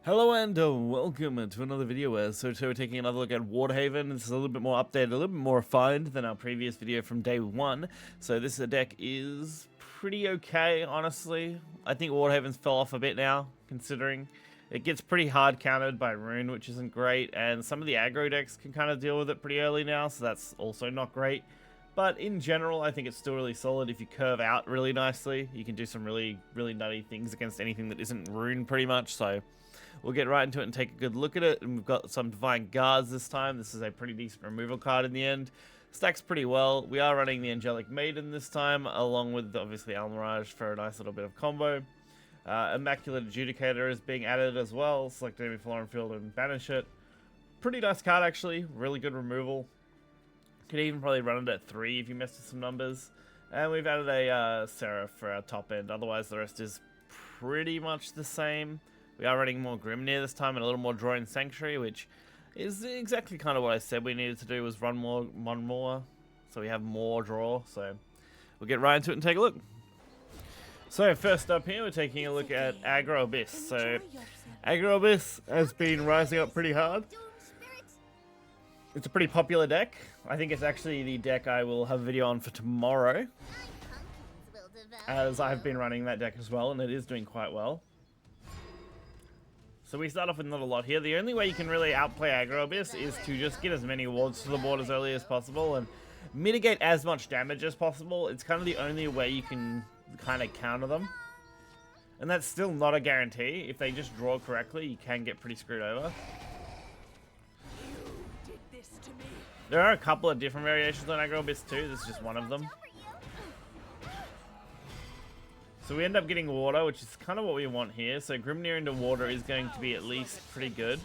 Hello and welcome to another video. So today we're taking another look at Waterhaven. This is a little bit more updated, a little bit more refined than our previous video from day one. So this deck is pretty okay, honestly. I think Waterhaven's fell off a bit now, considering it gets pretty hard countered by Rune, which isn't great, and some of the aggro decks can kind of deal with it pretty early now, so that's also not great. But in general, I think it's still really solid. If you curve out really nicely, you can do some really nutty things against anything that isn't Rune pretty much, so we'll get right into it and take a good look at it. And we've got some Divine Guards this time. This is a pretty decent removal card in the end. Stacks pretty well. We are running the Angelic Maiden this time, along with obviously Almirage for a nice little bit of combo. Immaculate Adjudicator is being added as well. Select enemy Florin Field and banish it. Pretty nice card actually. Really good removal. Could even probably run it at 3 if you messed with some numbers. And we've added a Seraph for our top end. Otherwise the rest is pretty much the same. We are running more Grimnir this time and a little more Draw in Sanctuary, which is exactly kind of what I said we needed to do, was run more, so we have more draw. So we'll get right into it and take a look. So first up here, we're taking a look at Aggro Abyss. So Aggro Abyss has been rising up pretty hard. It's a pretty popular deck. I think it's actually the deck I will have a video on for tomorrow, as I've been running that deck as well, and it is doing quite well. So we start off with not a lot here. The only way you can really outplay Aggro Abyss is to just get as many wards to the board as early as possible and mitigate as much damage as possible. It's kind of the only way you can kind of counter them. And that's still not a guarantee. If they just draw correctly, you can get pretty screwed over. There are a couple of different variations on Aggro Abyss too. This is just one of them. So we end up getting water, which is kind of what we want here. So Grimnir into water is going to be at least pretty good.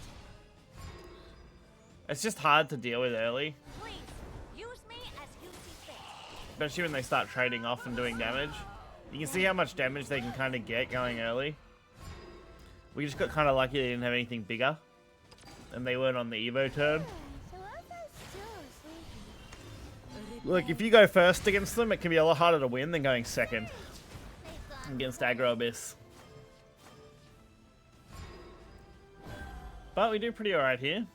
It's just hard to deal with early, especially when they start trading off and doing damage. You can see how much damage they can kind of get going early. We just got kind of lucky they didn't have anything bigger, and they weren't on the Evo turn. Look, if you go first against them, it can be a lot harder to win than going second against Aggro Abyss. But we do pretty alright here.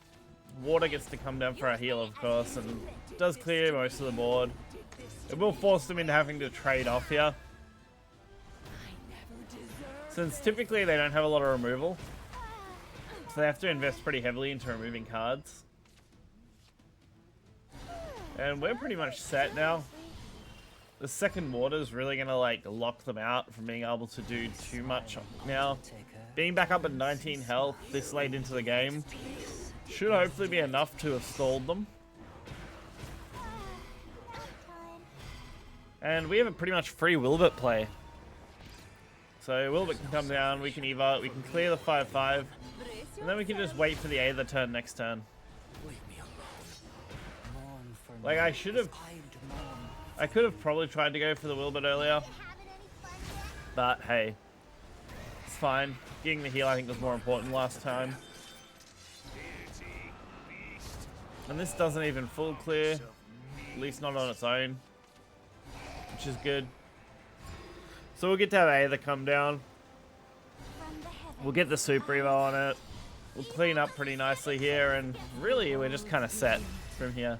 Water gets to come down for our heal, of course, and does clear most of the board. It will force them into having to trade off here, since typically they don't have a lot of removal, so they have to invest pretty heavily into removing cards. And we're pretty much set now. The second water is really going to like lock them out from being able to do too much now. Being back up at 19 health this late into the game should hopefully be enough to have stalled them. And we have a pretty much free Wilbert play. So Wilbert can come down, we can Eva, we can clear the 5-5, and then we can just wait for the Aether turn next turn. Like I could have probably tried to go for the Wilbert earlier, but hey, it's fine. Getting the heal I think was more important last time. And this doesn't even full clear, at least not on its own, which is good. So we'll get to have Aether come down. We'll get the Super Evo on it. We'll clean up pretty nicely here, and really we're just kind of set from here.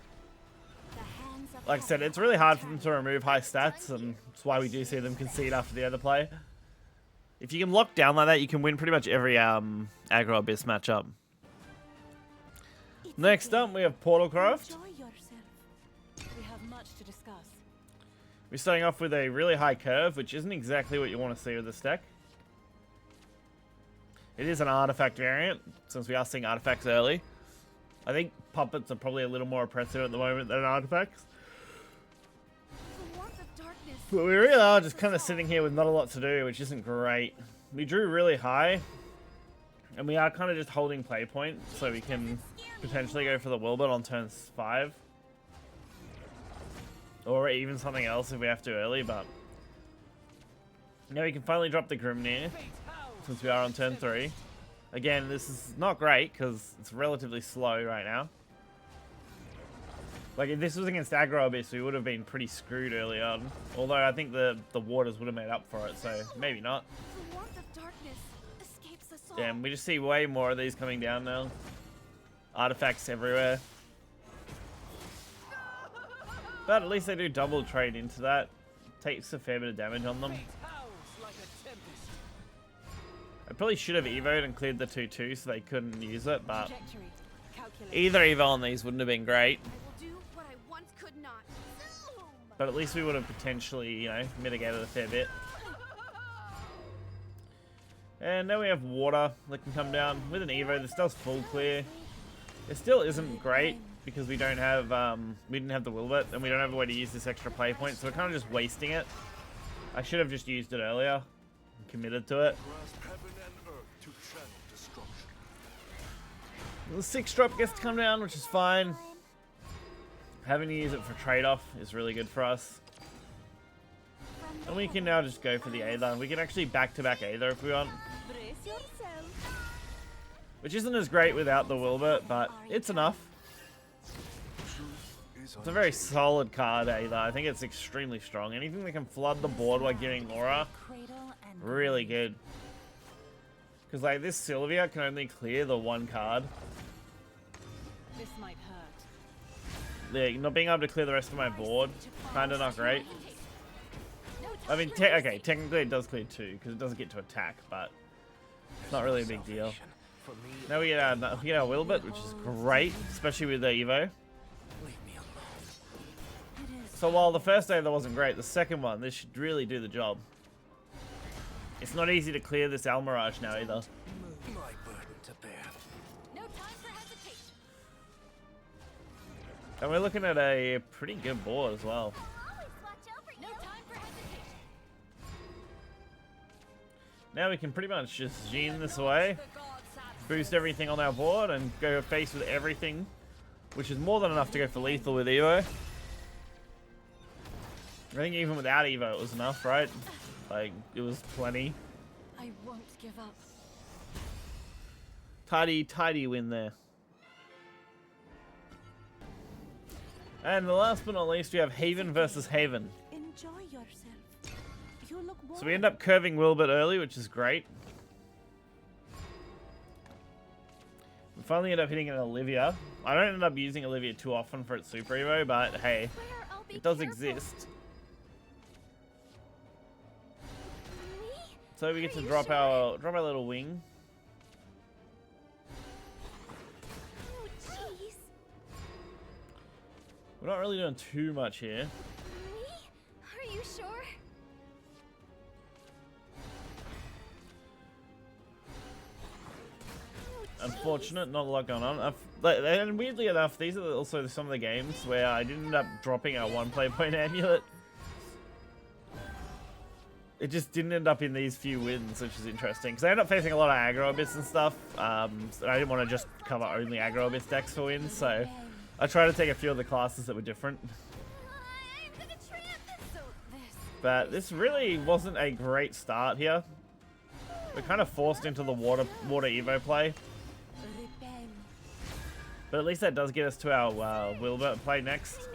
Like I said, it's really hard for them to remove high stats, and that's why we do see them concede after the other play. If you can lock down like that, you can win pretty much every Aggro Abyss matchup. Next up, we have Portalcraft. We're starting off with a really high curve, which isn't exactly what you want to see with this deck. It is an artifact variant, since we are seeing artifacts early. I think puppets are probably a little more oppressive at the moment than artifacts. But we really are just kind of sitting here with not a lot to do, which isn't great. We drew really high, and we are kind of just holding play point, so we can potentially go for the Wilbert on turn 5. Or even something else if we have to early, but now we can finally drop the Grimnir, since we are on turn 3. Again, this is not great, because it's relatively slow right now. Like, if this was against Aggro Abyss, we would have been pretty screwed early on. Although I think the waters would have made up for it, so maybe not. Damn, we just see way more of these coming down now. Artifacts everywhere. But at least they do double trade into that. Takes a fair bit of damage on them. I probably should have evoed and cleared the 2-2 so they couldn't use it, but either evo on these wouldn't have been great. But at least we would have potentially, you know, mitigated a fair bit. And now we have water that can come down. With an evo, this does full clear. It still isn't great because we don't have, we didn't have the Wilbert and we don't have a way to use this extra play point, so we're kind of just wasting it. I should have just used it earlier and committed to it. The 6-drop gets to come down, which is fine. Having to use it for trade-off is really good for us. And we can now just go for the Aether. We can actually back-to-back Aether if we want. Which isn't as great without the Wilbert, but it's enough. It's a very solid card, Aether. I think it's extremely strong. Anything that can flood the board while giving Aura, really good. Because like this Sylvia can only clear the one card. This might hurt. Yeah, not being able to clear the rest of my board, kind of not great. I mean, okay, technically it does clear 2 because it doesn't get to attack, but it's not really a big deal. Now we get our Wilbert, which is great, especially with the Evo. So while the first Aether wasn't great, the second one, this should really do the job. It's not easy to clear this Almirage now either. And we're looking at a pretty good board as well. Now we can pretty much just Jean this away, boost everything on our board, and go face with everything, which is more than enough to go for lethal with Evo. I think even without Evo it was enough, right? Like, it was plenty. I won't give up. Tidy win there. And the last but not least, we have Haven versus Haven. Enjoy yourself. You look So we end up curving Wilbert early, which is great. We finally end up hitting an Olivia. I don't end up using Olivia too often for its Super Evo, but hey, it does exist. So we get to drop our little wing. We're not really doing too much here. Are you sure? Unfortunate, not a lot going on. And weirdly enough, these are also some of the games where I didn't end up dropping our 1 play point amulet. It just didn't end up in these few wins, which is interesting. Because I ended up facing a lot of Aggro Abyss and stuff. So I didn't want to just cover only Aggro Abyss decks for wins, so I tried to take a few of the classes that were different. But this really wasn't a great start here. We're kind of forced into the water Evo play. But at least that does get us to our Wilbert play next.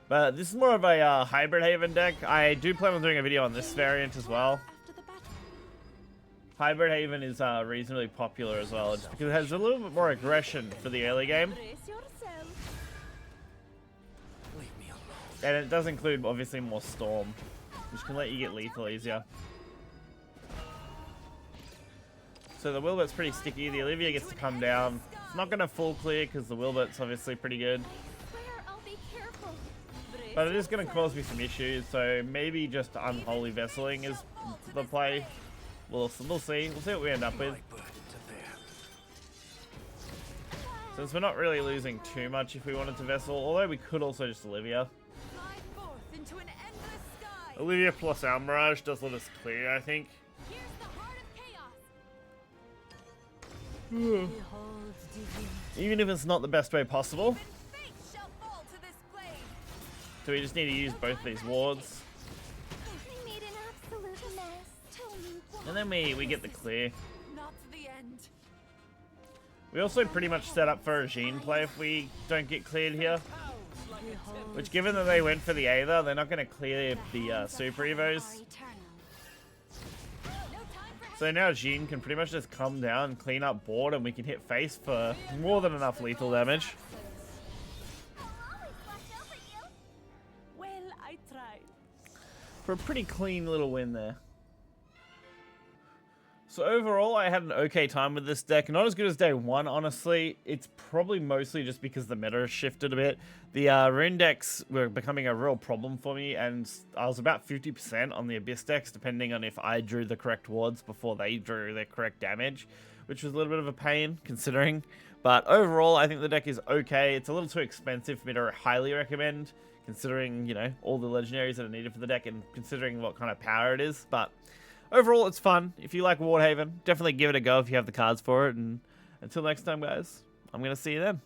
But this is more of a hybrid Haven deck. I do plan on doing a video on this variant as well. Hybrid Haven is reasonably popular as well, just because it has a little bit more aggression for the early game. And it does include, obviously, more Storm, which can let you get lethal easier. So the Wilbert's pretty sticky. The Olivia gets to come down. It's not going to full clear because the Wilbert's obviously pretty good. But it is going to cause me some issues, so maybe just Unholy Vesseling is the play. We'll see. We'll see what we end up with. Since we're not really losing too much if we wanted to Vessel, although we could also just Olivia. Olivia plus Almirage does let us clear, I think. Even if it's not the best way possible. So we just need to use both these wards. And then we get the clear. We also pretty much set up for a Jean play if we don't get cleared here. Which, given that they went for the Aether, they're not going to clear the Super Evos. So now Jean can pretty much just come down and clean up board, and we can hit face for more than enough lethal damage. Well, I tried. For a pretty clean little win there. So overall, I had an okay time with this deck. Not as good as day one, honestly. It's probably mostly just because the meta has shifted a bit. The rune decks were becoming a real problem for me, and I was about 50% on the Abyss decks, depending on if I drew the correct wards before they drew their correct damage, which was a little bit of a pain, considering. But overall, I think the deck is okay. It's a little too expensive for me to highly recommend, considering, you know, all the legendaries that are needed for the deck, and considering what kind of power it is. But overall, it's fun. If you like Wardhaven, definitely give it a go if you have the cards for it. And until next time, guys, I'm going to see you then.